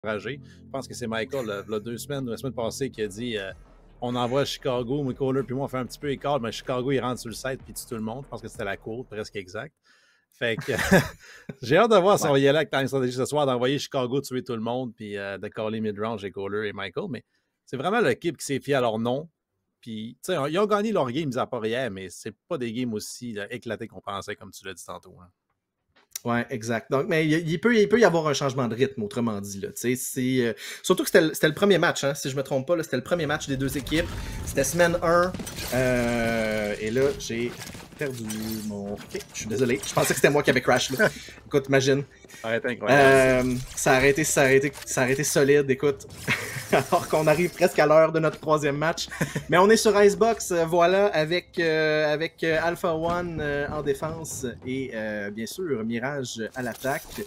encouragé. Je pense que c'est Michael, il y a 2 semaines ou la semaine passée, qui a dit on envoie à Chicago, McCuller puis moi, on fait un petit peu écart, mais Chicago, il rentre sur le site puis tue tout le monde. Je pense que c'était la courte, presque exact. Fait que j'ai hâte de voir si on va y aller avec la stratégie ce soir, d'envoyer Chicago tuer tout le monde puis de caller mid-range et Kohler et Michael. Mais c'est vraiment l'équipe qui s'est fiée à leur nom. Puis, tu sais, ils ont gagné leur game, mis à part hier, mais c'est pas des games aussi éclatés qu'on pensait, comme tu l'as dit tantôt. Hein. Ouais, exact. Donc, mais il peut y avoir un changement de rythme, autrement dit. Là. Surtout que c'était le premier match, hein, si je me trompe pas. C'était le premier match des deux équipes. C'était semaine 1. Et là, j'ai perdu mon... Ok, je suis désolé. Je pensais que c'était moi qui avais crash. Là. Écoute, imagine. Ça aurait été incroyable. Ça aurait été solide, écoute. Alors qu'on arrive presque à l'heure de notre 3e match. Mais on est sur Icebox, voilà, avec Alpha One en défense et bien sûr Mirage à l'attaque.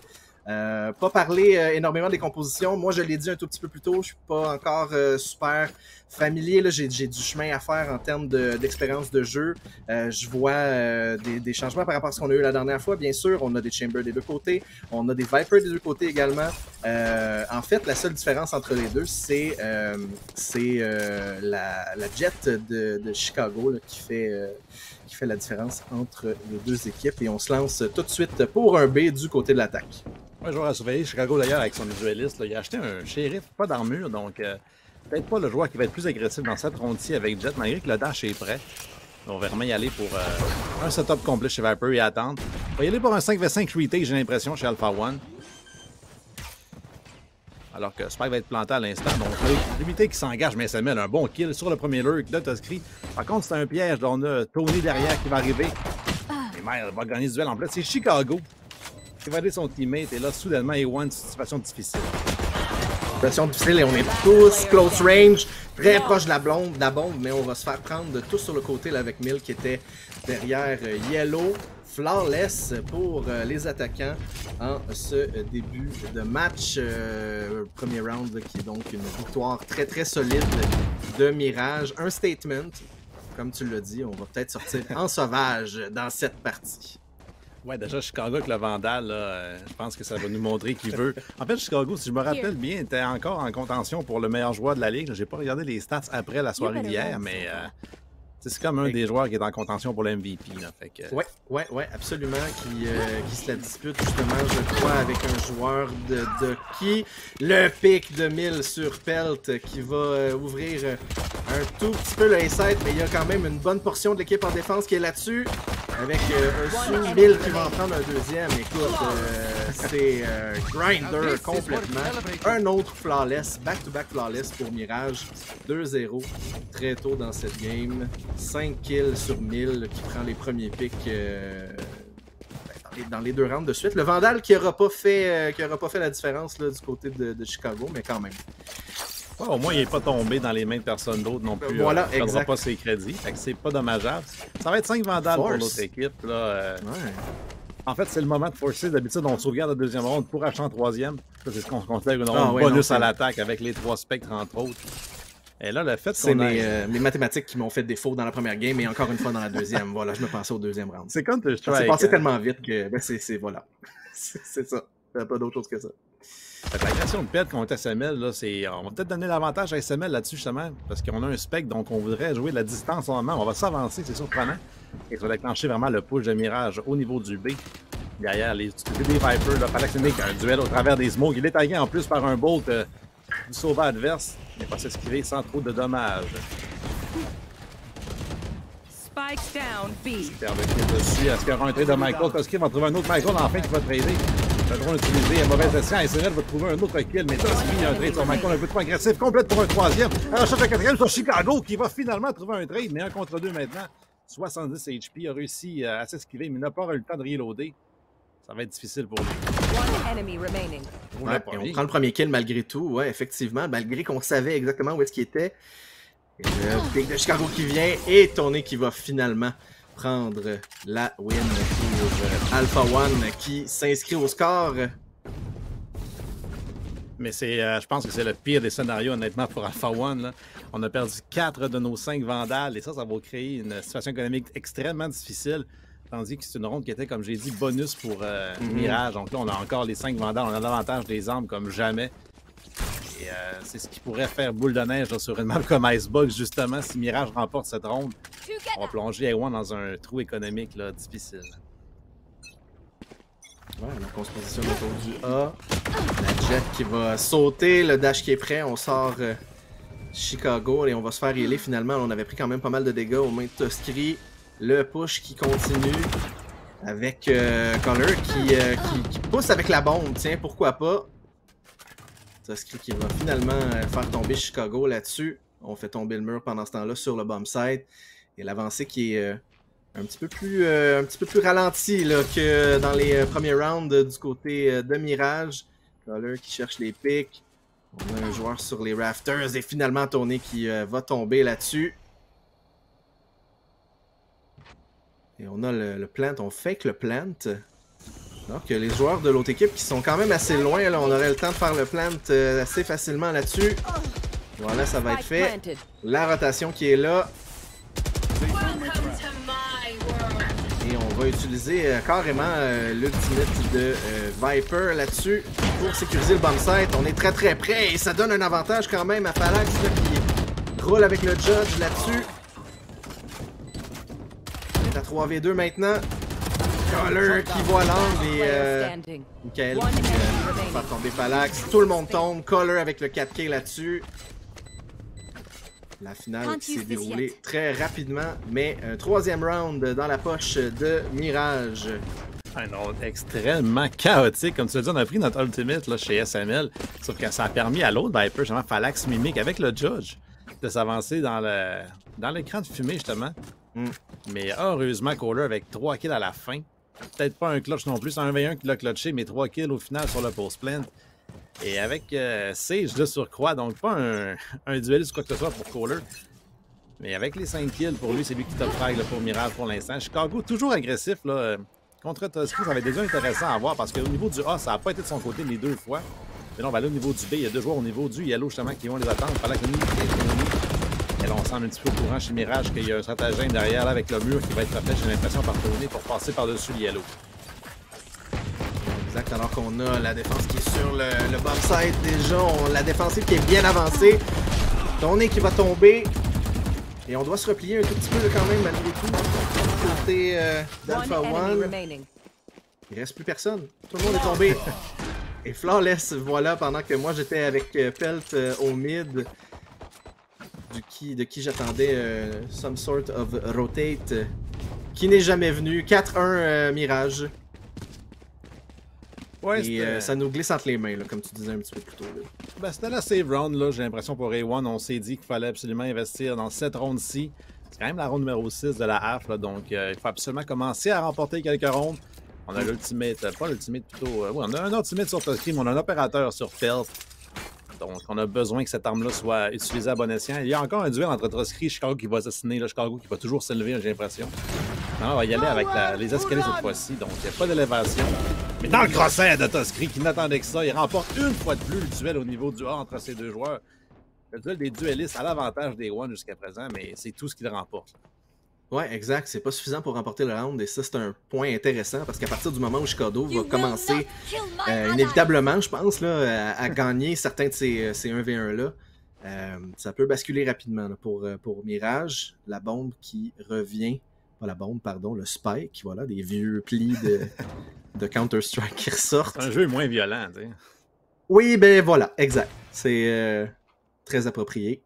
Pas parler énormément des compositions. Moi, je l'ai dit un tout petit peu plus tôt, je suis pas encore super familier. Là, j'ai du chemin à faire en termes d'expérience de jeu. Je vois des changements par rapport à ce qu'on a eu la dernière fois. Bien sûr, on a des Chambers des deux côtés. On a des Vipers des deux côtés également. En fait, la seule différence entre les deux, c'est la Jet de Chicago là, qui fait la différence entre les deux équipes. Et on se lance tout de suite pour un B du côté de l'attaque. Ouais, joueur à surveiller. Chicago, d'ailleurs, avec son dueliste, il a acheté un shérif, pas d'armure, donc peut-être pas le joueur qui va être plus agressif dans cette ronde-ci avec Jet, malgré que le dash est prêt. On va vraiment y aller pour un setup complet chez Viper et attendre. On va y aller pour un 5v5 retake, j'ai l'impression, chez Alpha One. Alors que Spike va être planté à l'instant. Donc, l'unité qui s'engage, mais SML, un bon kill sur le premier lurk. Là, t'as scrit. Par contre, c'est un piège. Là, on a Tony derrière qui va arriver. Et Mile va gagner ce duel en place. C'est Chicago qui va aider son teammate. Et là, soudainement, A1, situation difficile. Situation difficile et on est tous close range, très proche de la bombe, mais on va se faire prendre de tout sur le côté là, avec Mill qui était derrière Yellow. Flawless pour les attaquants en ce début de match. Premier round qui est donc une victoire très très solide de Mirage. Un statement, comme tu l'as dit, on va peut-être sortir en sauvage dans cette partie. Ouais, déjà, Chicago avec le Vandal, là, je pense que ça va nous montrer qu'il veut. En fait, Chicago, si je me rappelle bien, était encore en contention pour le meilleur joueur de la ligue. J'ai pas regardé les stats après la soirée d'hier, mais c'est comme un des joueurs qui est en contention pour le MVP. Que... Ouais, absolument. Qui se la dispute justement, je crois, avec un joueur de qui. Le pic de 1000 sur Pelt qui va ouvrir un tout petit peu le A7, mais il y a quand même une bonne portion de l'équipe en défense qui est là-dessus. Avec un sous 1000 qui va en prendre un deuxième. Écoute, c'est grinder complètement. Un autre flawless, back-to-back flawless pour Mirage. 2-0 très tôt dans cette game. 5 kills sur 1000 qui prend les premiers pics dans les deux rounds de suite. Le Vandal qui n'aura pas fait la différence là, du côté de Chicago, mais quand même. Ouais, au moins, il n'est pas tombé dans les mains de personne d'autre non plus. Voilà, il ne perdra pas ses crédits. Fait que c'est pas dommageable. Ça va être 5 Vandals pour l'autre équipe. Là, En fait, c'est le moment de forcer. D'habitude, on sauvegarde la deuxième ronde pour acheter en troisième. C'est ce qu'on considère une ronde bonus à l'attaque avec les 3 spectres, entre autres. Et là, le fait c'est mes mathématiques qui m'ont fait défaut dans la première game et encore une fois dans la deuxième. Voilà, je me pensais au deuxième round. C'est comme tu c'est passé tellement vite que voilà. c'est ça. Il n'y a pas d'autre chose que ça. La création de pet contre SML, là, on va peut-être donner l'avantage à SML là-dessus justement, parce qu'on a un spec, donc on voudrait jouer de la distance en moment. On va s'avancer, c'est surprenant. Et ça va déclencher vraiment le push de Mirage au niveau du B. Derrière les des Vipers, il fallait que c'est un duel au travers des smokes. Il est tagué en plus par un bolt du sauveur adverse. Il n'est pas s'esquiver sans trop de dommages. Spike down, B. Dessus. Est-ce qu'il y aura un trade de Michael? Parce qu'il va trouver un autre Michael enfin qui va trader. Le drone utilisé à mauvaise escient. SNL va trouver un autre kill, mais Toski, il y a un trade sur Michael un peu trop agressif. Complète pour un troisième. Alors, cherche un quatrième sur Chicago qui va finalement trouver un trade, mais 1 contre 2 maintenant. 70 HP, a réussi à s'esquiver, mais n'a pas eu le temps de reloader. Ça va être difficile pour lui. Ouais, on prend le premier kill malgré tout, ouais, effectivement, malgré qu'on savait exactement où est-ce qu'il était. Et le pick de Chicago qui vient et Tony qui va finalement prendre la win pour Alpha One qui s'inscrit au score. Mais je pense que c'est le pire des scénarios, honnêtement, pour Alpha One. Là. On a perdu 4 de nos 5 Vandals et ça va créer une situation économique extrêmement difficile. Tandis que c'est une ronde qui était, comme j'ai dit, bonus pour Mirage. Donc là, on a encore les 5 Vandals, on a l'avantage des armes comme jamais. Et c'est ce qui pourrait faire boule de neige là, sur une map comme Icebox, justement. Si Mirage remporte cette ronde, on va plonger A1 dans un trou économique là, difficile. Ouais, donc on se positionne autour du A. La Jet qui va sauter, le dash qui est prêt. On sort Chicago et on va se faire healer finalement. On avait pris quand même pas mal de dégâts aux mains de Toscri. Le push qui continue avec Color qui pousse avec la bombe. Tiens, pourquoi pas. Toscri qui va finalement faire tomber Chicago là-dessus. On fait tomber le mur pendant ce temps-là sur le bomb site. Et l'avancée qui est un petit peu plus ralenti là, que dans les premiers rounds du côté de Mirage. Color qui cherche les pics. On a un joueur sur les rafters et finalement Tony qui va tomber là-dessus. Et on a le plant, on fake le plant. Alors que les joueurs de l'autre équipe qui sont quand même assez loin, là, on aurait le temps de faire le plant assez facilement là-dessus. Voilà, ça va être fait. La rotation qui est là. Et on va utiliser carrément l'ultimate de Viper là-dessus pour sécuriser le bomb site. On est très très près et ça donne un avantage quand même à Phalanx là, qui roule avec le Judge là-dessus. On est à 3v2 maintenant. Color qui voit l'angle et Michael qui va faire tomber Phalanx. Tout le monde tombe. Color avec le 4K là-dessus. La finale qui s'est déroulée très rapidement, mais un troisième round dans la poche de Mirage. Un round extrêmement chaotique. Comme tu l'as dit, on a pris notre ultimate là, chez SML, sauf que ça a permis à l'autre Viper, justement, Phalanx Mimic, avec le Judge, de s'avancer dans l'écran de fumée, justement. Mais heureusement, Kohler avec 3 kills à la fin. Peut-être pas un clutch non plus, c'est un 1v1 qui l'a clutché, mais 3 kills au final sur le post plant. Et avec Sage de surcroît, donc pas un dueliste ou quoi que ce soit pour Kohler. Mais avec les 5 kills, pour lui, c'est lui qui top frag pour Mirage pour l'instant. Chicago, toujours agressif là, contre Toscri, ça va être déjà intéressant à voir parce qu'au niveau du A, ça n'a pas été de son côté les deux fois. Mais là, on va aller au niveau du B. Il y a deux joueurs au niveau du Yellow justement qui vont les attendre. Pendant que nous, et là, on semble un petit peu au courant chez Mirage qu'il y a un stratagème derrière là, avec le mur qui va être fait, j'ai l'impression, par Tony pour passer par-dessus le Yellow. Exact, alors qu'on a la défense qui est sur le bomb site déjà, la défensive qui est bien avancée. Tony qui va tomber. Et on doit se replier un tout petit peu quand même malgré tout. Côté d'Alpha One. Il reste plus personne. Tout le monde est tombé. Et Flawless, voilà, pendant que moi j'étais avec Pelt au mid. De qui j'attendais some sort of rotate. Qui n'est jamais venu. 4-1 Mirage. Ouais, et ça nous glisse entre les mains, là, comme tu disais un petit peu plus tôt. Ben, c'était la save round, là, j'ai l'impression pour A1. On s'est dit qu'il fallait absolument investir dans cette ronde-ci. C'est quand même la ronde numéro 6 de la half, là, donc il faut absolument commencer à remporter quelques rondes. On a l'ultimate, pas l'ultimate plutôt. Oui, on a un ultimate sur Toscri, mais on a un opérateur sur Pelt. Donc on a besoin que cette arme-là soit utilisée à bon escient. Il y a encore un duel entre Toscri et Chicago qui va assassiner, là, Chicago qui va toujours s'élever, j'ai l'impression. On va y aller avec les escaliers cette fois-ci, donc il n'y a pas d'élévation. Mais dans le crossaire de Toscri qui n'attendait que ça, il remporte une fois de plus le duel au niveau du A entre ces deux joueurs. Le duel des duellistes à l'avantage des One jusqu'à présent, mais c'est tout ce qu'il remporte. Ouais, exact. C'est pas suffisant pour remporter le round et ça, c'est un point intéressant parce qu'à partir du moment où Chicago va commencer inévitablement, je pense, là, à gagner certains de ces 1v1-là, ça peut basculer rapidement là, pour Mirage. La bombe qui revient. Pas la bombe, pardon, le spike, voilà, des vieux plis de Counter-Strike qui ressortent. C'est un jeu moins violent, tu sais. Oui, ben voilà, exact. C'est très approprié.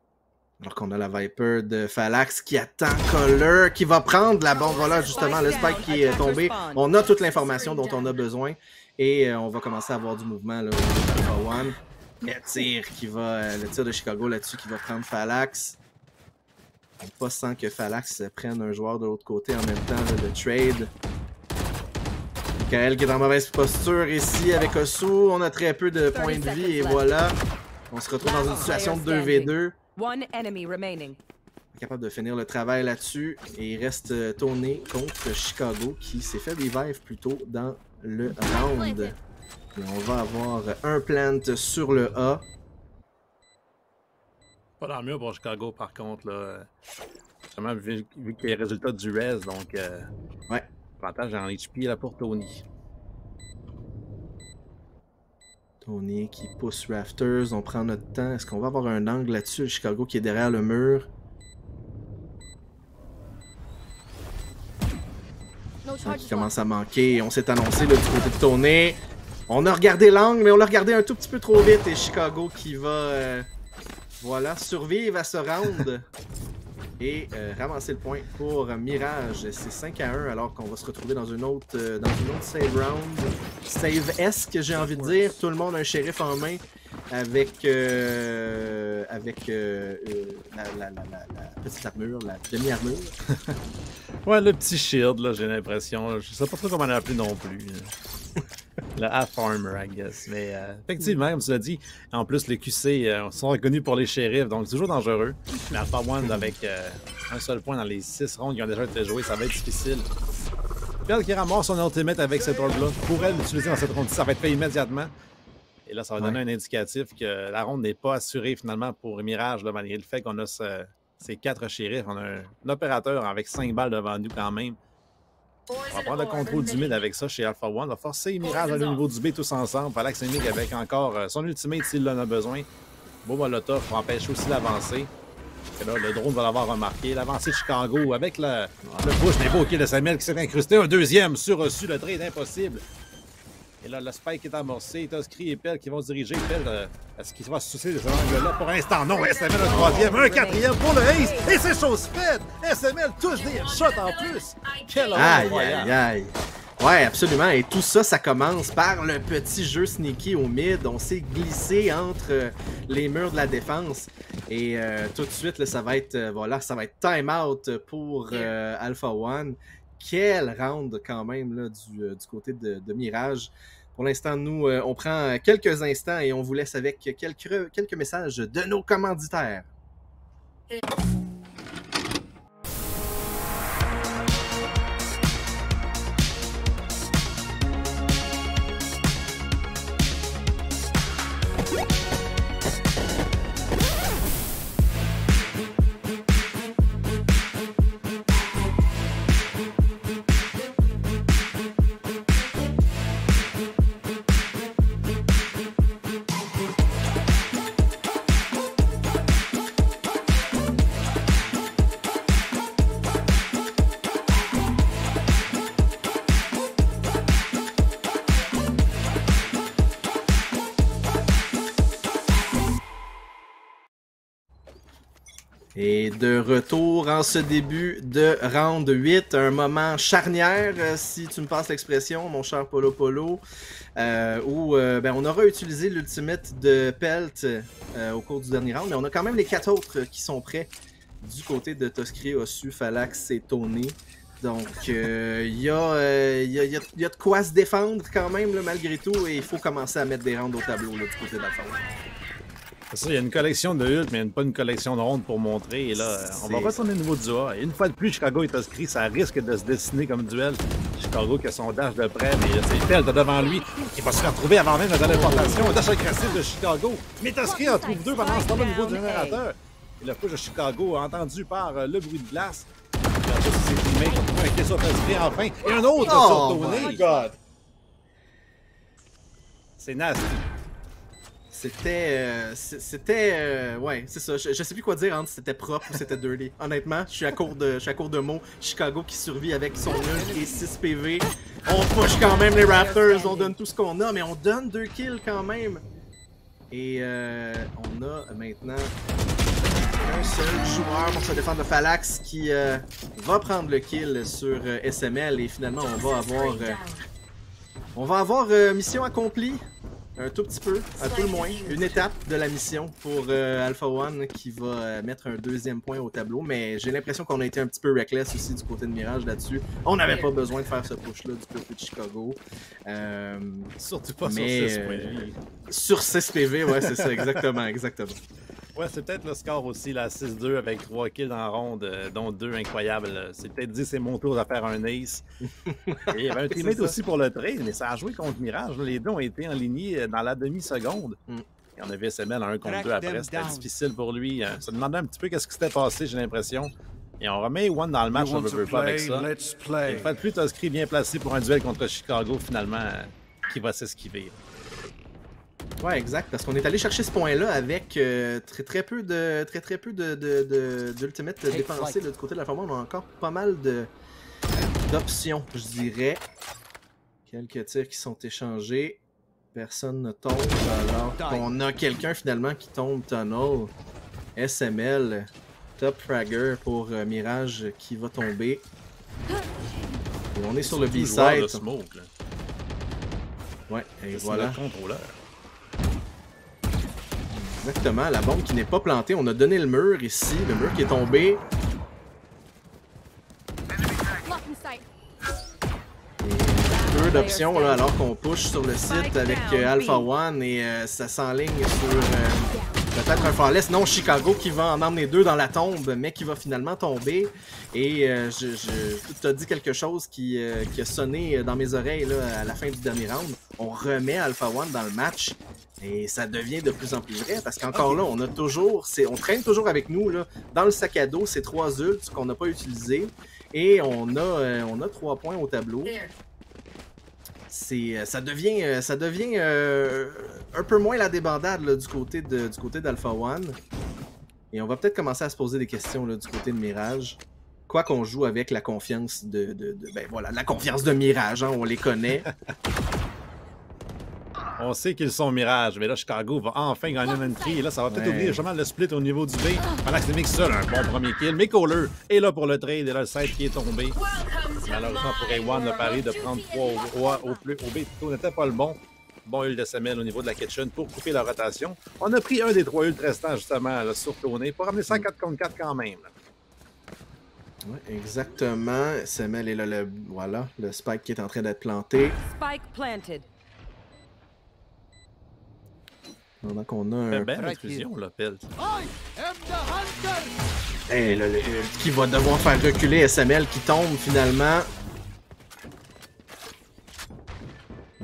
Alors qu'on a la Viper de Phalanx qui attend Color, qui va prendre la bombe. Voilà, justement, le spike qui est tombé. On a toute l'information dont on a besoin. Et on va commencer à avoir du mouvement là, au Alpha One. Le tir de Chicago là-dessus qui va prendre Phalanx. Pas sans que Phalanx prenne un joueur de l'autre côté en même temps, là, le trade. Kael qui est en mauvaise posture ici avec Osu. On a très peu de points de vie et voilà. On se retrouve dans une situation de 2v2. Capable de finir le travail là-dessus. Et il reste Tony contre Chicago qui s'est fait revive plus tôt dans le round. Et on va avoir un plant sur le A. Pas dans le mur pour Chicago, par contre, là. Justement, vu qu'il y a les résultats du res, donc. Ouais. Avantage en HP là pour Tony. Tony qui pousse Rafters. On prend notre temps. Est-ce qu'on va avoir un angle là-dessus? Chicago qui est derrière le mur. Qui commence à manquer. On s'est annoncé là, du côté de Tony. On a regardé l'angle, mais on l'a regardé un tout petit peu trop vite. Et Chicago qui va voilà, survivre à ce round. Et ramasser le point pour Mirage. C'est 5-1 alors qu'on va se retrouver dans une autre save round. Save-esque, j'ai envie de dire. Tout le monde a un shérif en main avec la petite armure, la demi-armure. Ouais, le petit shield, là, j'ai l'impression. Je sais pas trop comment l'appeler non plus. Le half armor, I guess. Mais effectivement, comme tu l'as dit, en plus, les QC sont reconnus pour les shérifs, donc c'est toujours dangereux. Mais Alpha One, avec un seul point dans les 6 rondes qui ont déjà été joués, ça va être difficile. Pelle qui ramasse son ultimate avec cette orbe-là. Pourrait l'utiliser dans cette ronde-ci, ça va être fait immédiatement. Et là, ça va donner un indicatif que la ronde n'est pas assurée finalement pour Mirage, là, malgré le fait qu'on a ces 4 shérifs. On a un opérateur avec 5 balles devant nous quand même. On va prendre le contrôle du mid avec ça chez Alpha One. On va forcer Mirage à aller au niveau du B tous ensemble. Falax et Mig avec encore son ultimate s'il en a besoin. Beau Molotov pour empêcher aussi l'avancée. Et là, le drone va l'avoir remarqué. L'avancée de Chicago avec le push d'un beau kill de Samuel qui s'est incrusté. Un deuxième sur-reçu. Le trade impossible. Et là, le spike est amorcé. Tuskry et Pell qui vont se diriger. Pell, est-ce qu'il va se soucier de ce angle-là? Pour l'instant, non. SML un troisième, un quatrième pour le ace. Et c'est chose faite. SML touche des headshots en plus. Quel aïe, aïe, aïe. Ouais, absolument. Et tout ça, ça commence par le petit jeu sneaky au mid. On s'est glissé entre les murs de la défense. Et tout de suite, là, ça va être voilà, ça va être time out pour Alpha One. Quel round quand même là, du côté de Mirage. Pour l'instant, nous, on prend quelques instants et on vous laisse avec quelques messages de nos commanditaires. Et de retour en ce début de round 8, un moment charnière, si tu me passes l'expression, mon cher Polo Polo, où on aura utilisé l'ultimate de Pelt au cours du dernier round, mais on a quand même les 4 autres qui sont prêts du côté de Tuskry, Ossu, Falax et Tony. Donc, il y a de quoi se défendre quand même, là, malgré tout, et il faut commencer à mettre des rounds au tableau là, du côté de la forme. C'est ça, il y a une collection de ult, mais pas une collection de rondes pour montrer. Et là, on va retourner au niveau du A. Et une fois de plus, Chicago est inscrit, ça risque de se dessiner comme duel. Chicago qui a son dash de près, mais c'est Pelt devant lui qui va se retrouver avant même la téléportation. Un dash agressif de Chicago. Mais Tuskry en trouve 2 pendant ce temps au niveau du générateur. Et le push de Chicago, entendu par le bruit de glace. Ses teammates ont trouvé un kill sur Tuskry enfin. Et un autre sur Tony. Oh my God! C'est nasty. Ouais, c'est ça. Je sais plus quoi dire entre c'était propre ou c'était dirty. Honnêtement, je suis à court de mots. Chicago qui survit avec son ult et 6 PV. On push quand même les Raptors, on donne tout ce qu'on a, mais on donne 2 kills quand même. Et on a maintenant un seul joueur pour se défendre de Falax qui va prendre le kill sur SML et finalement on va avoir mission accomplie. Un tout petit peu, à tout le moins, une étape de la mission pour Alpha One qui va mettre un 2e point au tableau, mais j'ai l'impression qu'on a été un petit peu reckless aussi du côté de Mirage là-dessus. On n'avait pas besoin de faire ce push-là du côté de Chicago. Surtout pas sur 6 PV. Sur 6 PV, ouais, c'est ça, exactement. Ouais, c'est peut-être le score aussi, la 6-2 avec 3 kills en ronde, dont 2 incroyables. C'est peut-être dit c'est mon tour à faire un ace. Et il y avait un teammate aussi pour le trade, mais ça a joué contre Mirage. Les deux ont été alignés dans la demi-seconde. Et on avait SML à 1 contre 2 après. C'était difficile pour lui. Ça demandait un petit peu qu'est-ce qui s'était passé, j'ai l'impression. Et on remet One dans le match, on ne veut pas avec ça. Et une fois de plus, Tuskry bien placé pour un duel contre Chicago, finalement, qui va s'esquiver. Ouais, exact, parce qu'on est allé chercher ce point-là avec très peu d'ultimate dépensé du côté de l'Alpha One. On a encore pas mal d'options, je dirais. Quelques tirs qui sont échangés. Personne ne tombe, alors qu'on a quelqu'un finalement qui tombe tunnel. SML, top fragger pour Mirage qui va tomber. Et on est sur le B-side. Ouais, et voilà. Contrôleur. Exactement, la bombe qui n'est pas plantée. On a donné le mur ici, le mur qui est tombé. Peu d'options là, alors qu'on push sur le site avec Alpha One et ça s'enligne sur peut-être un Flawless. Non, Chicago qui va en emmener 2 dans la tombe, mais qui va finalement tomber. Et tu as dit quelque chose qui a sonné dans mes oreilles là, à la fin du dernier round. On remet Alpha One dans le match et ça devient de plus en plus vrai parce qu'encore là, on a toujours, on traîne toujours avec nous là, dans le sac à dos ces 3 ults qu'on n'a pas utilisés et on a 3 points au tableau. Ça devient un peu moins la débandade là, du côté d'Alpha One. Et on va peut-être commencer à se poser des questions là, du côté de Mirage. Quoi qu'on joue avec la confiance la confiance de Mirage, hein, on les connaît. On sait qu'ils sont Mirage, mais là, Chicago va enfin gagner un entry. Et là, ça va peut-être ouvrir justement le split au niveau du B. Pendant que c'est Mix seul, un bon premier kill. Mais Kohler est là pour le trade. Et là, le side qui est tombé. Malheureusement pour A1, le pari de prendre 3 au B plutôt n'était pas le bon. Bon ult de SML au niveau de la kitchen pour couper la rotation. On a pris un des 3 ults restants justement là, sur Cloné pour ramener ça 4 contre 4 quand même. Ouais, exactement. SML est là, le spike qui est en train d'être planté. Spike planted. Pendant qu'on a un... belle intrusion, là, Pelt. Hey, là, qui va devoir faire reculer SML qui tombe finalement.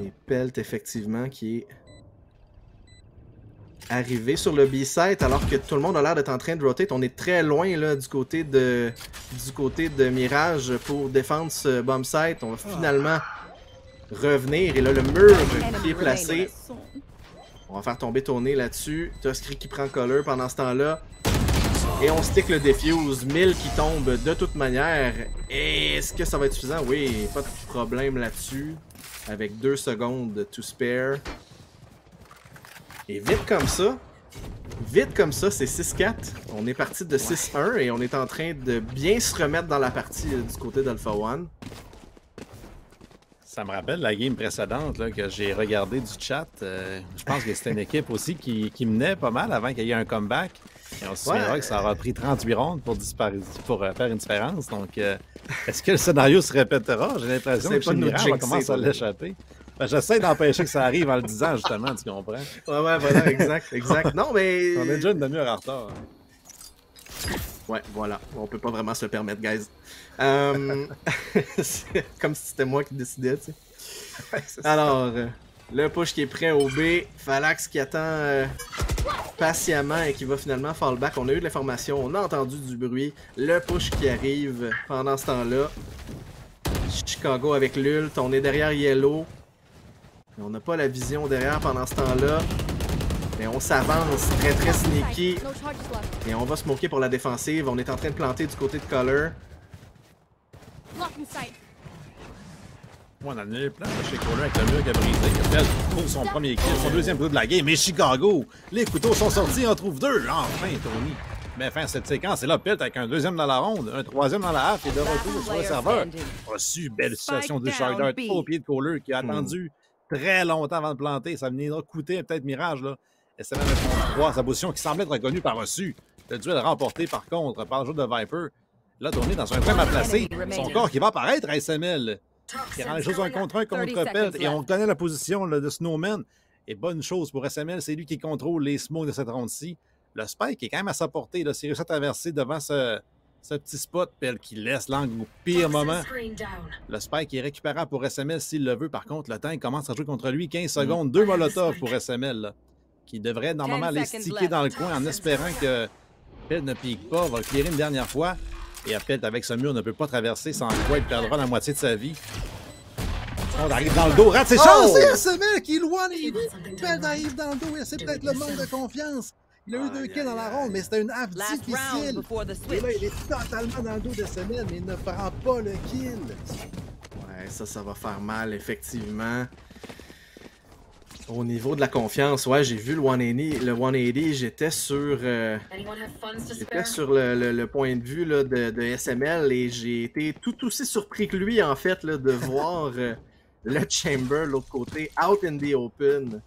Et Pelt, effectivement, qui est arrivé sur le B-site alors que tout le monde a l'air d'être en train de rotate. On est très loin là, du côté de Mirage pour défendre ce bomb site. On va finalement revenir. Et là, le mur qui est placé. On va faire tomber Tony là-dessus. Tuskry qui prend Color pendant ce temps-là. Et on stick le defuse. 1000 qui tombe de toute manière. Et est-ce que ça va être suffisant? Oui, pas de problème là-dessus. Avec 2 secondes to spare. Et vite comme ça, c'est 6-4. On est parti de 6-1 et on est en train de bien se remettre dans la partie du côté d'Alpha One. Ça me rappelle la game précédente là, que j'ai regardé du chat. Je pense que c'était une équipe aussi qui menait pas mal avant qu'il y ait un comeback. Et on se souviendra que ça aura pris 38 rondes pour faire une différence. Donc, est-ce que le scénario se répétera? J'ai l'impression que chez Mirage, on commence à l'échapper. Ben, j'essaie d'empêcher que ça arrive en le disant, justement, tu comprends? Ouais, voilà, exact. Non, mais... On est déjà une demi-heure en retard. Ouais, voilà. On peut pas vraiment se le permettre, guys. C'est comme si c'était moi qui décidais, tu sais. Alors, le push qui est prêt au B. Phalanx qui attend patiemment et qui va finalement fall back. On a eu de l'information, on a entendu du bruit. Le push qui arrive pendant ce temps-là. Chicago avec l'ult. On est derrière Yellow. On n'a pas la vision derrière pendant ce temps-là. Mais on s'avance très sneaky. Et on va smoker pour la défensive. On est en train de planter du côté de Color. On a donné le plan chez Kohler avec le mur qui a brisé. Pelt trouve son premier kill, son deuxième coup de la game. Mais Chicago, les couteaux sont sortis, on trouve 2. Enfin, Tony. Mais fin cette séquence, c'est là Pelt avec un deuxième dans la ronde, un troisième dans la half et de retour sur le serveur. Reçu, belle situation du Shark Dart au pied de Kohler qui a attendu très longtemps avant de planter. Ça venait de coûter peut-être Mirage là. Et c'est même le 3, sa position qui semblait être reconnue par reçu. Le duel remporté par contre par le jeu de Viper. Là, Tony dans un frame à placer. Son corps qui va apparaître à SML. Qui rend les choses un contre un contre Pelt. Et on connaît la position là, de Snowman. Et bonne chose pour SML, c'est lui qui contrôle les smokes de cette ronde-ci. Le spike est quand même à sa portée. S'il réussit à traverser devant ce petit spot, Pelt qui laisse l'angle au pire moment. Le spike est récupérable pour SML s'il le veut. Par contre, le temps il commence à jouer contre lui. 15 secondes, 2 Molotov pour SML. Là, qui devrait normalement les sticker dans le coin en espérant que Pelt ne pique pas. Va clearer une dernière fois. Et Pelt avec ce mur ne peut pas traverser sans quoi il perdra la moitié de sa vie. On arrive dans le dos, rate ses Oh! chances! C'est SML qui est loin, Pelt arrive dans le dos, et c'est peut-être le manque de confiance. Il a eu 2 kills dans la ronde, mais c'était une half Last round difficile. before the Et là, switch. il est totalement dans le dos de SML, mais il ne prend pas le kill. Ouais, ça va faire mal, effectivement. Au niveau de la confiance, ouais, j'ai vu le 180, j'étais sur le point de vue là, de SML et j'ai été tout aussi surpris que lui, en fait, là, de voir le Chamber, l'autre côté, out in the open.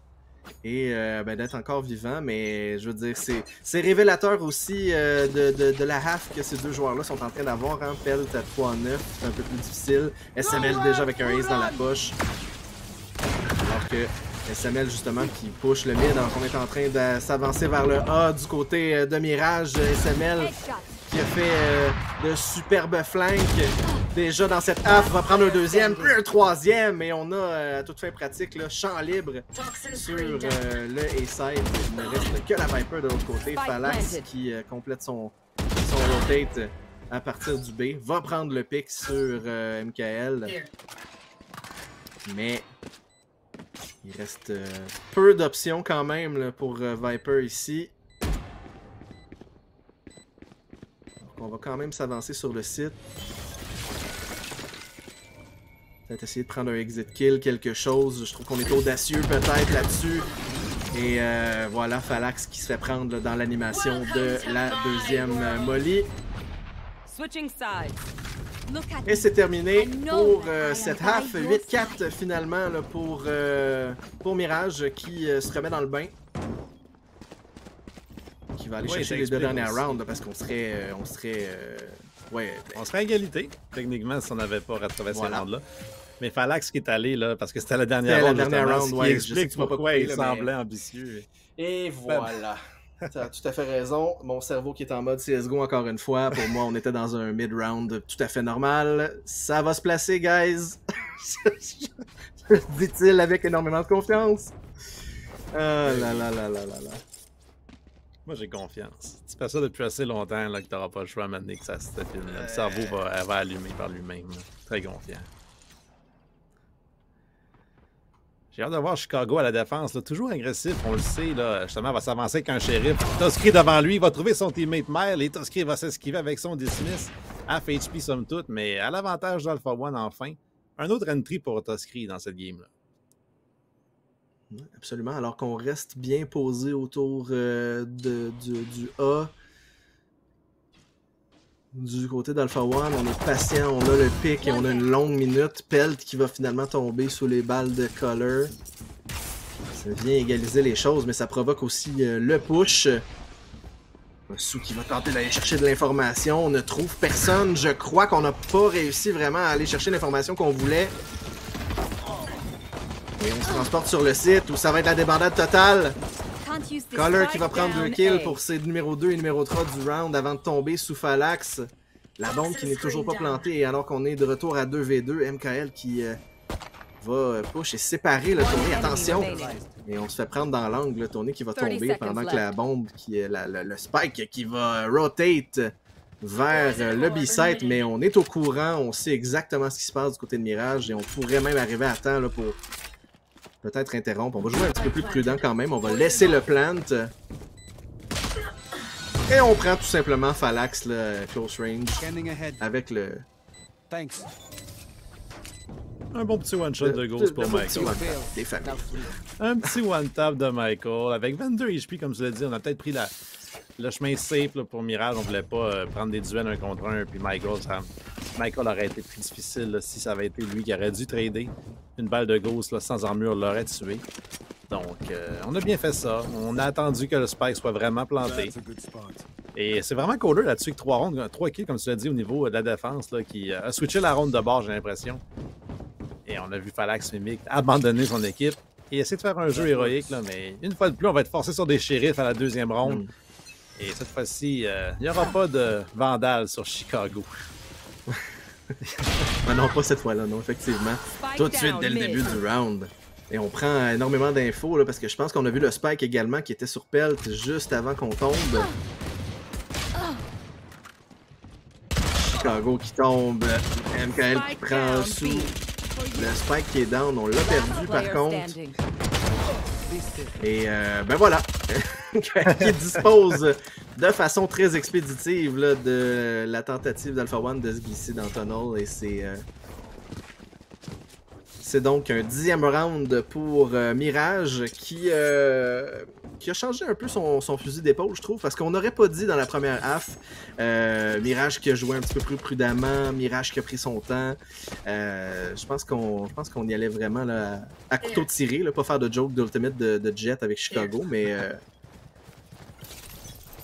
Et d'être encore vivant, mais je veux dire, c'est révélateur aussi de la half que ces deux joueurs-là sont en train d'avoir. Hein. Pelt à 3-9, c'est un peu plus difficile. SML déjà avec un ace dans la poche. Alors que SML justement qui push le mid, alors qu'on est en train de s'avancer vers le A du côté de Mirage. SML qui a fait de superbes flanks. Déjà dans cette half, va prendre un deuxième, puis un troisième, et on a à toute fin pratique là, champ libre sur le A-side. Il ne reste que la Viper de l'autre côté. Phalanx qui complète son rotate à partir du B. Va prendre le pick sur MKL. Mais il reste peu d'options quand même là, pour Viper ici. Donc on va quand même s'avancer sur le site. Peut-être essayer de prendre un exit kill, quelque chose. Je trouve qu'on est audacieux peut-être là-dessus. Et voilà, Phalanx qui se fait prendre là, dans l'animation de la deuxième Molly. Switching sides. Et c'est terminé pour cette half. 8-4 finalement là, pour Mirage qui se remet dans le bain. Qui va aller chercher les deux dernières rounds là, parce qu'on serait... ouais, on serait à égalité, techniquement, si on n'avait pas rattrapé ces rounds-là. Mais Phalanx qui est allé, là, parce que c'était la dernière round, ce qui explique pourquoi il semblait ambitieux. Et voilà. Tu as tout à fait raison. Mon cerveau qui est en mode CSGO encore une fois. Pour moi, on était dans un mid-round tout à fait normal. Ça va se placer, guys. Dit-il avec énormément de confiance. Ah là là là là là là. Moi, j'ai confiance. Tu fais ça depuis assez longtemps là, que tu n'auras pas le choix à m'amener que ça se termine. Le cerveau va allumer par lui-même. Très confiant. J'ai hâte de voir Chicago à la défense. Là. Toujours agressif, on le sait. Là. Justement, il va s'avancer avec un shérif. Toski devant lui, il va trouver son teammate Mile et Toski va s'esquiver avec son dismiss. Half HP somme toute, mais à l'avantage d'Alpha One enfin. Un autre entry pour Toski dans cette game-là. Absolument, alors qu'on reste bien posé autour du A. Du côté d'Alpha One, on est patient, on a le pick et on a une longue minute. Pelt qui va finalement tomber sous les balles de Color. Ça vient égaliser les choses, mais ça provoque aussi le push. Sou qui va tenter d'aller chercher de l'information. On ne trouve personne. Je crois qu'on n'a pas réussi vraiment à aller chercher l'information qu'on voulait. Et on se transporte sur le site où ça va être la débandade totale. Color qui va prendre 2 kills pour ses numéro 2 et numéro 3 du round avant de tomber sous Phalanx. La bombe qui n'est toujours pas plantée et alors qu'on est de retour à 2v2, MKL qui va push et séparer le Tony. Attention! Et on se fait prendre dans l'angle, le Tony qui va tomber pendant que la bombe, qui est le spike qui va rotate vers le B-site. Mais on est au courant, on sait exactement ce qui se passe du côté de Mirage et on pourrait même arriver à temps là, pour... peut-être interrompre. On va jouer un petit peu plus prudent quand même. On va laisser le plant. Et on prend tout simplement Phalanx, le close range, avec le... Un bon petit one-shot de Ghost pour Michael. Un petit one-tap de Michael. Avec 22 HP, comme tu l'as dit, on a peut-être pris le chemin safe là, pour Mirage. On voulait pas prendre des duels 1 contre 1. Puis Michael aurait été plus difficile là, si ça avait été lui qui aurait dû trader. Une balle de Ghost là, sans armure l'aurait tué. Donc, on a bien fait ça. On a attendu que le spike soit vraiment planté. Et c'est vraiment Kohler là-dessus que 3 kills, comme tu l'as dit, au niveau de la défense, là, qui a switché la ronde de bord, j'ai l'impression. Et on a vu Phalanx Mimic abandonner son équipe et essayer de faire un jeu héroïque. Là, mais une fois de plus, on va être forcé sur des shérifs à la deuxième ronde. Et cette fois-ci, il n'y aura pas de vandale sur Chicago. Non, pas cette fois-là, non, effectivement. Tout de suite, dès le début du round. Et on prend énormément d'infos, parce que je pense qu'on a vu le spike également qui était sur Pelt juste avant qu'on tombe. Chicago qui tombe, MKL qui prend sous. Le spike qui est down, on l'a perdu par Player contre. standing. Et ben voilà, qui dispose de façon très expéditive là, de la tentative d'Alpha One de se glisser dans le tunnel. Et c'est donc un 10e round pour Mirage qui a changé un peu son fusil d'épaule, je trouve, parce qu'on n'aurait pas dit dans la première half. Mirage qui a joué un petit peu plus prudemment, Mirage qui a pris son temps. Je pense qu'on y allait vraiment là, à couteau tiré, là, pas faire de joke d'Ultimate de Jet avec Chicago, mais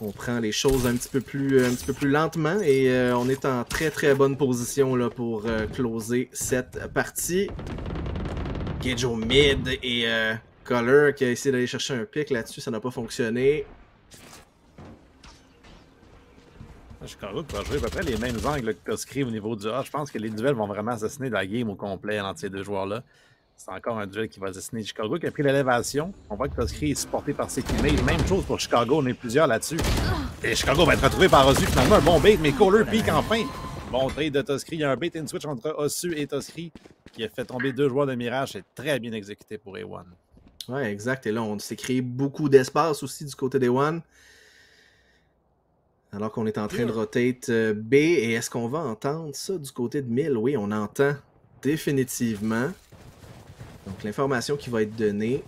on prend les choses un petit peu plus lentement et on est en très très bonne position là, pour closer cette partie. Gage au mid et Color qui a essayé d'aller chercher un pick là-dessus, ça n'a pas fonctionné. Chicago pourra jouer à peu près les mêmes angles que Toskri au niveau du A. Je pense que les duels vont vraiment assassiner la game au complet entre ces deux joueurs-là. C'est encore un duel qui va assassiner Chicago qui a pris l'élévation. On voit que Toskri est supporté par ses teammates. Même chose pour Chicago, on est plusieurs là-dessus. Et Chicago va être retrouvé par Osu. Finalement, un bon bait, mais Kohler pique enfin. Bon trade de Toskri. Il y a un bait and switch entre Osu et Toskri qui a fait tomber deux joueurs de Mirage. C'est très bien exécuté pour A1. Ouais, exact. Et là, on s'est créé beaucoup d'espace aussi du côté des One. Alors qu'on est en train de rotate B. Et est-ce qu'on va entendre ça du côté de 1000? Oui, on entend définitivement. Donc l'information qui va être donnée.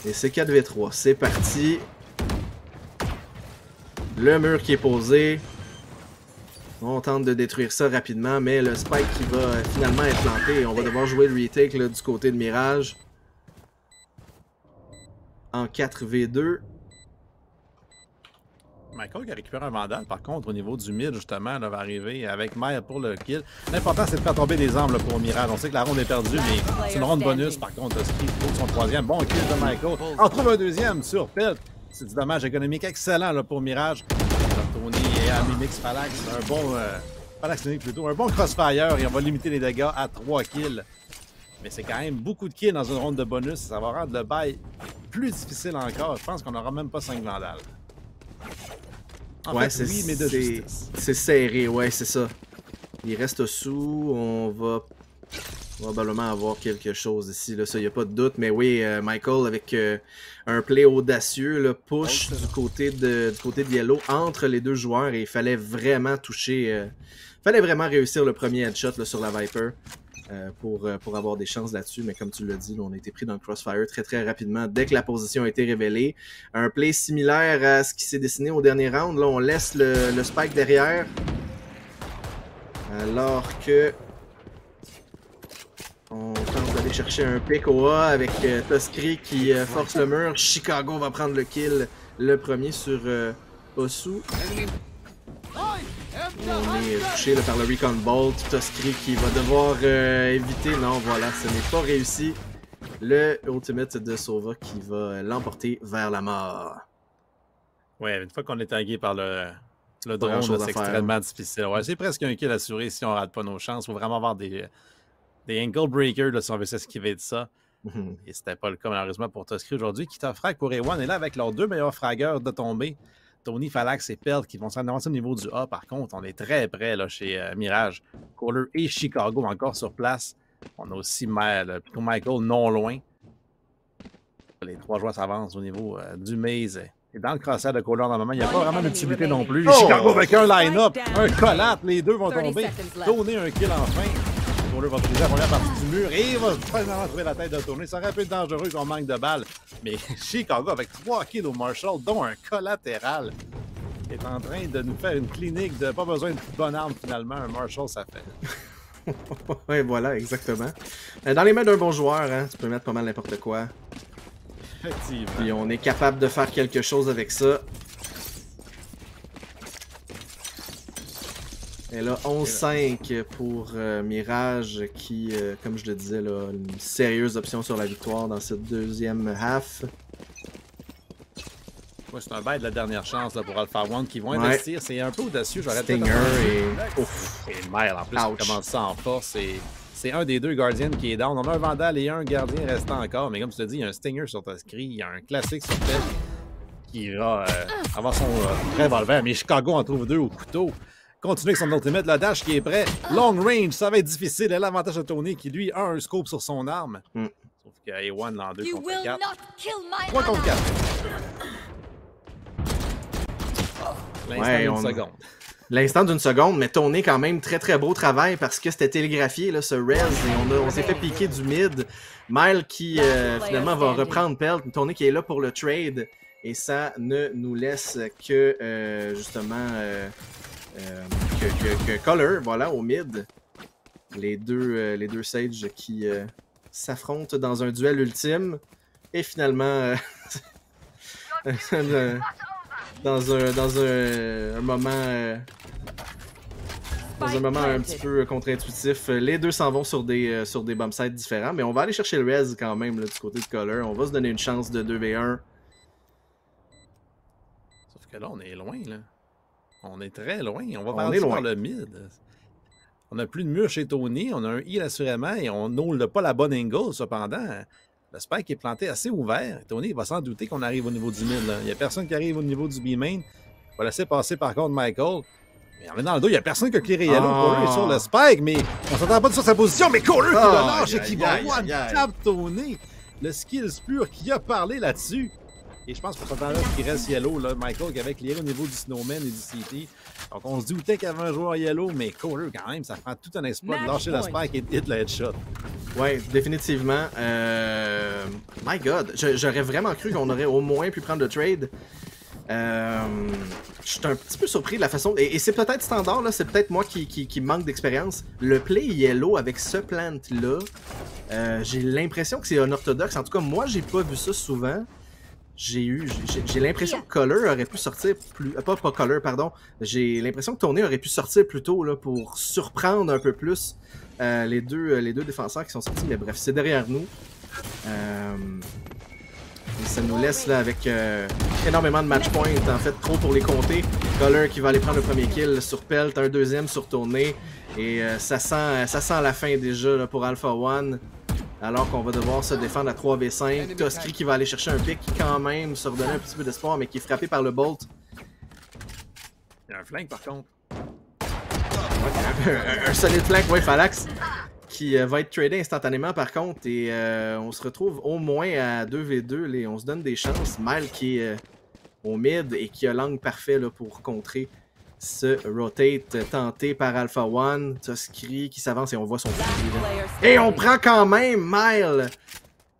Et c'est 4v3. C'est parti. Le mur qui est posé. On tente de détruire ça rapidement, mais le spike qui va finalement être planté. On va devoir jouer le retake là, du côté de Mirage. En 4v2. Michael qui a récupéré un Vandal, par contre, au niveau du mid, justement, là, va arriver avec Maya pour le kill. L'important, c'est de faire tomber des armes là, pour Mirage. On sait que la ronde est perdue, mais c'est une ronde bonus. Par contre, Toskri trouve son troisième. Bon kill de Michael. En trouve un deuxième sur Pelt. C'est du dommage économique excellent là, pour Mirage. Tony et Amimix Phalanx, un bon Phalanx plutôt, un bon crossfire et on va limiter les dégâts à 3 kills. Mais c'est quand même beaucoup de kills dans une ronde de bonus, ça va rendre le bail plus difficile encore. Je pense qu'on n'aura même pas 5 vandales. En fait, oui, mais de justice. C'est serré, ouais, c'est ça. Il reste sous, on va probablement avoir quelque chose ici, là, ça, il n'y a pas de doute. Mais oui, Michael, avec un play audacieux, là, push du côté de Yellow entre les deux joueurs et il fallait vraiment toucher, fallait vraiment réussir le premier headshot là, sur la Viper pour avoir des chances là-dessus. Mais comme tu l'as dit, là, on a été pris dans le crossfire très très rapidement dès que la position a été révélée. Un play similaire à ce qui s'est dessiné au dernier round. Là, on laisse le spike derrière. Alors que on tente d'aller chercher un pick au A avec Toskri qui force le mur. Chicago va prendre le kill, le premier sur Osu. Et on est touché là, par le Recon Bolt. Toskri qui va devoir éviter. Non, voilà, ce n'est pas réussi. Le ultimate de Sova qui va l'emporter vers la mort. Ouais, une fois qu'on est tagué par le drone, c'est extrêmement difficile. Ouais, c'est presque un kill assuré si on rate pas nos chances. Il faut vraiment avoir des ankle breakers là, si on veut s'esquiver de ça. Et c'était pas le cas malheureusement pour Toskri aujourd'hui, qui t'a frag pour A1. Et là, avec leurs deux meilleurs fraggeurs de tomber, Tony, Phalanx et Pelt qui vont s'avancer au niveau du A. Par contre, on est très près là, chez Mirage. Kohler et Chicago encore sur place. On a aussi plutôt Michael non loin. Les trois joueurs s'avancent au niveau du maze. Et dans le crosshair de Kohler, normalement, il n'y a pas vraiment d'utilité non plus. Chicago avec un line-up, un collate, les deux vont tomber. Tony un kill enfin. Kohler va briser la première partie du mur et il va finalement trouver la tête de Tony. Ça aurait pu être dangereux qu'on manque de balles. Mais Chicago avec 3 kills au Marshall, dont un collatéral, est en train de nous faire une clinique de pas besoin de bonne arme finalement. Un Marshall, ça fait. Ouais, voilà, exactement. Dans les mains d'un bon joueur, hein, tu peux mettre pas mal n'importe quoi. Effectivement. Puis on est capable de faire quelque chose avec ça. Et là, 11-5 pour Mirage qui, comme je le disais, là, une sérieuse option sur la victoire dans cette deuxième half. Ouais, c'est un bail de la dernière chance là, pour Alpha One qui vont investir. C'est un peu audacieux. J'aurais Stinger et... Ouf. Et Mile en plus, qui commence ça en force. C'est un des deux gardiens qui est down. On a un Vandal et un gardien restant encore. Mais comme tu l'as dit, il y a un Stinger sur Toskri. Il y a un classique sur Pelt qui va avoir son revolver. Mais Chicago en trouve deux au couteau. continue avec son ultimate. Le dash qui est prêt. Long range, ça va être difficile. Elle a l'avantage de Tony qui, lui, a un scope sur son arme. Sauf qu'il y a A1 l'an 2 contre 4. 3 contre 4. L'instant d'une seconde. L'instant d'une seconde, mais Tony quand même très très beau travail parce que c'était télégraphié là, ce res et on s'est fait piquer du mid. Mile qui finalement va reprendre Pelt. Tony qui est là pour le trade et ça ne nous laisse que justement que Color, voilà, au mid. Les deux Sages qui s'affrontent dans un duel ultime et finalement dans un moment un petit peu contre-intuitif. Les deux s'en vont sur des bomb sites différents, mais on va aller chercher le res quand même là, du côté de Color. On va se donner une chance de 2v1. Sauf que là, on est loin, là. On est très loin. On va partir par le mid. On n'a plus de mur chez Tony. On a un heal assurément et on n'oule pas la bonne angle, cependant. Le spike est planté assez ouvert. Tony va sans douter qu'on arrive au niveau du mid. Là. Il n'y a personne qui arrive au niveau du B-main. On va laisser passer par contre Michael. Mais on est dans le dos, il n'y a personne qui a clearé Yellow. Kohler est sur le spike, mais on ne s'entend pas sur sa position. Mais Kohler qui le lâche et qui va one-tap Tony. Le skills pur qui a parlé là-dessus. Et je pense pour ce temps-là qu'il reste Yellow, là, Michael qui avait clearé au niveau du Snowman et du CT. Donc on se doutait qu'il y avait un joueur Yellow, mais Kohler quand même, ça prend tout un espoir de lâcher la spike et de hit le headshot. Ouais, définitivement. My God, j'aurais vraiment cru qu'on aurait au moins pu prendre le trade. Je suis un petit peu surpris de la façon... Et c'est peut-être standard, là, c'est peut-être moi qui manque d'expérience. Le play Yellow avec ce plant-là, j'ai l'impression que c'est unorthodoxe. En tout cas, moi, j'ai pas vu ça souvent. J'ai l'impression que Color aurait pu sortir plus... Pas Color, pardon. J'ai l'impression que Tony aurait pu sortir plus tôt là, pour surprendre un peu plus les deux défenseurs qui sont sortis. Mais bref, c'est derrière nous. Et ça nous laisse là avec énormément de match points. En fait, trop pour les compter. Color qui va aller prendre le premier kill sur Pelt, un deuxième sur Tony. Et ça sent la fin déjà là, pour Alpha One. Alors qu'on va devoir se défendre à 3v5. Toskri qui va aller chercher un pick quand même, se redonner un petit peu d'espoir, mais qui est frappé par le bolt. Il y a un flank par contre. Un solide flank, ouais, Phalanx. Qui va être tradé instantanément par contre. Et on se retrouve au moins à 2v2. On se donne des chances. Mile qui est au mid et qui a l'angle parfait là, pour contrer ce rotate tenté par Alpha One. Toskri qui s'avance et on voit son coup. Et on prend quand même Mile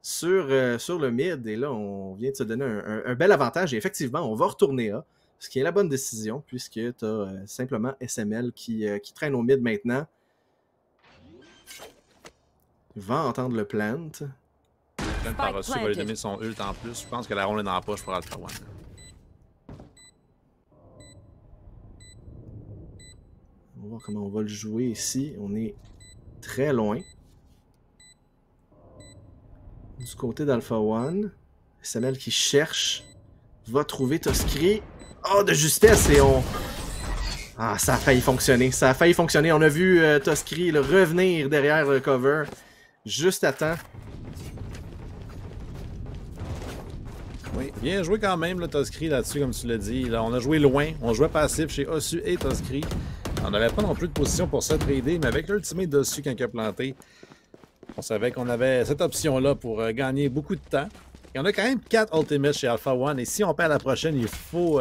sur le mid. Et là, on vient de se donner un bel avantage. Et effectivement, on va retourner A. Ce qui est la bonne décision, puisque tu as simplement SML qui traîne au mid maintenant. Il va entendre le plant. Le plant par reçu va lui donner son ult en plus. Je pense que la ronde est dans la poche pour Alpha One. On va voir comment on va le jouer ici. On est très loin. Du côté d'Alpha One, SML qui cherche, va trouver Toskri. Oh, de justesse et on... Ah, ça a failli fonctionner. Ça a failli fonctionner. On a vu Toskri revenir derrière le cover. Juste à temps. Oui, bien joué quand même, le Toskri là-dessus, comme tu l'as dit. Là, on a joué loin. On jouait passif chez Osu et Toskri. On n'avait pas non plus de position pour se trader, mais avec l'ultimate dessus quand il a planté, on savait qu'on avait cette option-là pour gagner beaucoup de temps. Et on a quand même 4 ultimates chez Alpha One. Et si on perd la prochaine, il faut...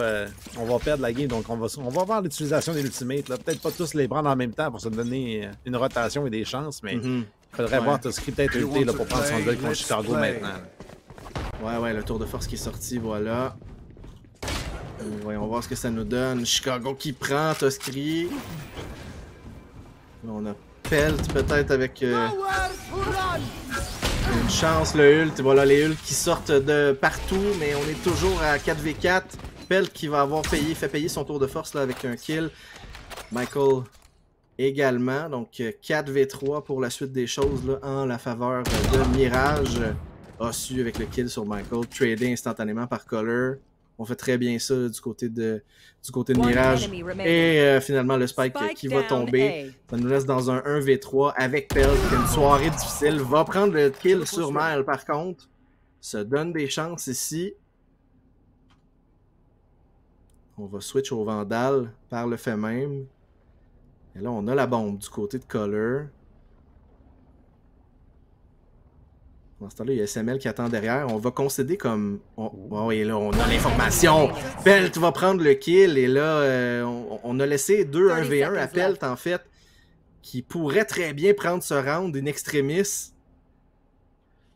on va perdre la game. Donc on va voir l'utilisation des ultimates. Peut-être pas tous les prendre en même temps pour se donner une rotation et des chances, mais il faudrait voir Toskri peut-être ulté là, pour prendre son duel contre Chicago maintenant. Ouais, le tour de force qui est sorti, voilà. Voyons voir ce que ça nous donne. Chicago qui prend Toskri. On a Pelt peut-être avec une chance, le ult. Voilà les ults qui sortent de partout, mais on est toujours à 4v4. Pelt qui va avoir fait payer son tour de force là, avec un kill. Michael également. Donc 4v3 pour la suite des choses là, en la faveur de Mirage. Osu avec le kill sur Michael. Tradé instantanément par Color. On fait très bien ça là, du côté de Mirage. Et finalement, le spike qui va tomber. Ça nous laisse dans un 1v3 avec Pelt. Une soirée difficile. Va prendre le kill sur Mile par contre. Se donne des chances ici. On va switch au Vandal par le fait même. Et là, on a la bombe du côté de Color. Dans ce temps-là, il y a SML qui attend derrière. On va concéder comme... oui, là, on a l'information. Pelt va prendre le kill. Et là, on a laissé 2 1v1 à Pelt, en fait, qui pourrait très bien prendre ce round in extremis.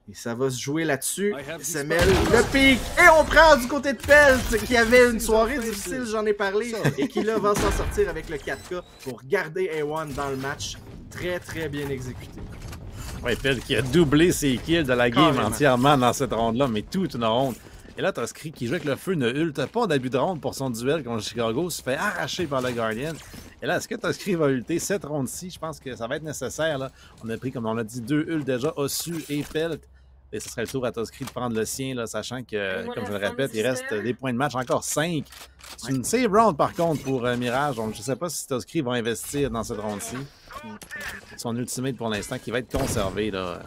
Et ça va se jouer là-dessus. SML, le pic. Et on prend du côté de Pelt, qui avait une soirée difficile, j'en ai parlé. Et qui, là, va s'en sortir avec le 4K pour garder A1 dans le match. Très, très bien exécuté. Ouais, Pelt qui a doublé ses kills de la game entièrement dans cette ronde-là, mais toute une ronde. Et là, Toscri qui joue avec le feu ne ulte pas en début de ronde pour son duel contre Chicago, se fait arracher par le Guardian. Et là, est-ce que Toscri va ulter cette ronde-ci? Je pense que ça va être nécessaire. Là. On a pris, comme on a dit, 2 ults déjà, Ossu et Pelt. Et ce serait le tour à Toscri de prendre le sien, là, sachant que, comme je le répète, il reste des points de match, encore 5. C'est une save round, par contre, pour Mirage. Donc, je ne sais pas si Toscri va investir dans cette ronde-ci. Son ultimate, pour l'instant, qui va être conservé, là.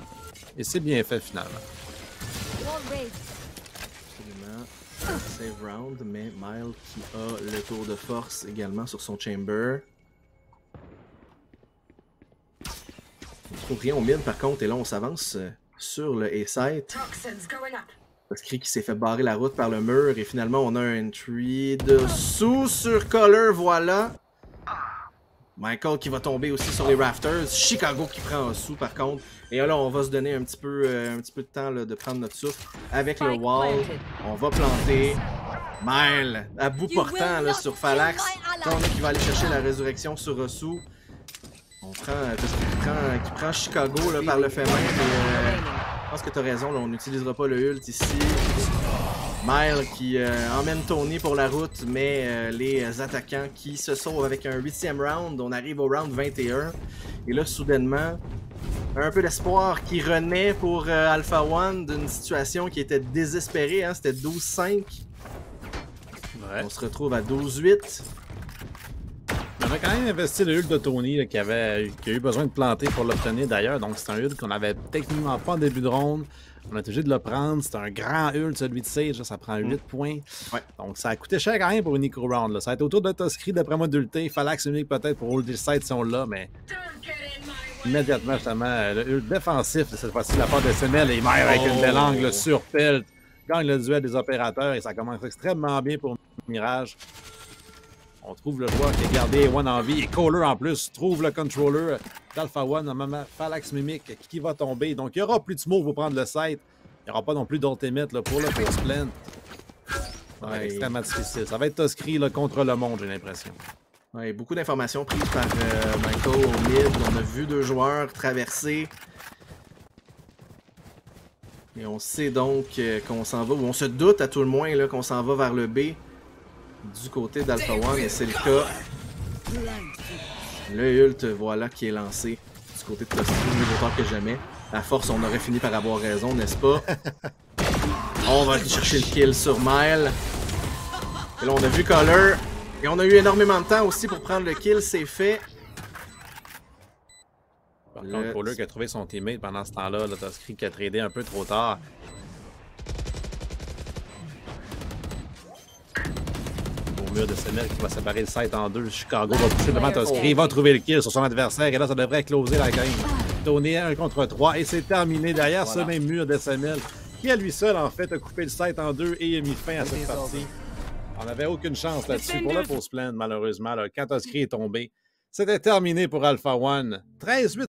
Et c'est bien fait, finalement. Absolument. Save round, mais Mile qui a le tour de force également sur son chamber. On ne trouve rien au mid, par contre, et là, on s'avance sur le A-site. Toscri qui s'est fait barrer la route par le mur, et finalement, on a un entry dessous sur Color, voilà. Michael qui va tomber aussi sur les rafters. Chicago qui prend un sou par contre. Et là, on va se donner un petit peu de temps là, de prendre notre souffle. Avec le wall, on va planter. Mile à bout portant là, sur Phalanx. Donc, qui va aller chercher la résurrection sur Rossou. On prend, qui prend Chicago là, par le fait même. Mais, je pense que tu as raison, là, on n'utilisera pas le ult ici. Mile qui emmène Tony pour la route, mais les attaquants qui se sauvent avec un 8e round. On arrive au round 21. Et là, soudainement, un peu d'espoir qui renaît pour Alpha One d'une situation qui était désespérée. Hein? C'était 12-5. Ouais. On se retrouve à 12-8. On a quand même investi le ult de Tony là, qui a eu besoin de planter pour l'obtenir d'ailleurs. Donc c'est un ult qu'on avait techniquement pas en début de ronde. On a été obligé de le prendre. C'est un grand ult, celui de Sage. Là, ça prend 8 points. Ouais. Donc ça a coûté cher quand même pour une eco round. Là. Ça va être autour de Toscri d'après moi d'ulter. Phalanx unique peut-être pour ulter le site si on l'a, mais immédiatement justement le ult défensif cette fois-ci de la part de SML et meurt avec une belle angle sur Pelt. Gagne le duel des opérateurs et ça commence extrêmement bien pour Mirage. On trouve le joueur qui a gardé One en vie et Kohler en plus trouve le controller d'Alpha One en moment Phalanx Mimic qui va tomber. Donc il n'y aura plus de smoke pour prendre le site. Il n'y aura pas non plus d'ultimate pour le first plant. Ça va être extrêmement difficile. Ça va être Toscri contre le monde, j'ai l'impression. Ouais, beaucoup d'informations prises par Michael au mid. On a vu 2 joueurs traverser. Et on sait donc qu'on s'en va, ou on se doute à tout le moins qu'on s'en va vers le B. Du côté d'Alpha One, et c'est le cas. Le ult, voilà, qui est lancé du côté de Toscri, mieux autant que jamais. À force, on aurait fini par avoir raison, n'est-ce pas? On va aller chercher le kill sur Mile. Et là, on a vu Color. Et on a eu énormément de temps aussi pour prendre le kill, c'est fait. Par contre, Kohler qui a trouvé son teammate pendant ce temps-là, Toscri qui a tradé un peu trop tard. De SML qui va séparer le site en 2. Chicago va pousser devant Toscri, va trouver le kill sur son adversaire et là ça devrait closer la game. Tony 1 contre 3 et c'est terminé derrière ce même mur de SML qui à lui seul en fait a coupé le site en 2 et a mis fin à cette partie. On n'avait aucune chance là-dessus pour le post-plan malheureusement là, quand Toscri est tombé. C'était terminé pour Alpha One. 13-8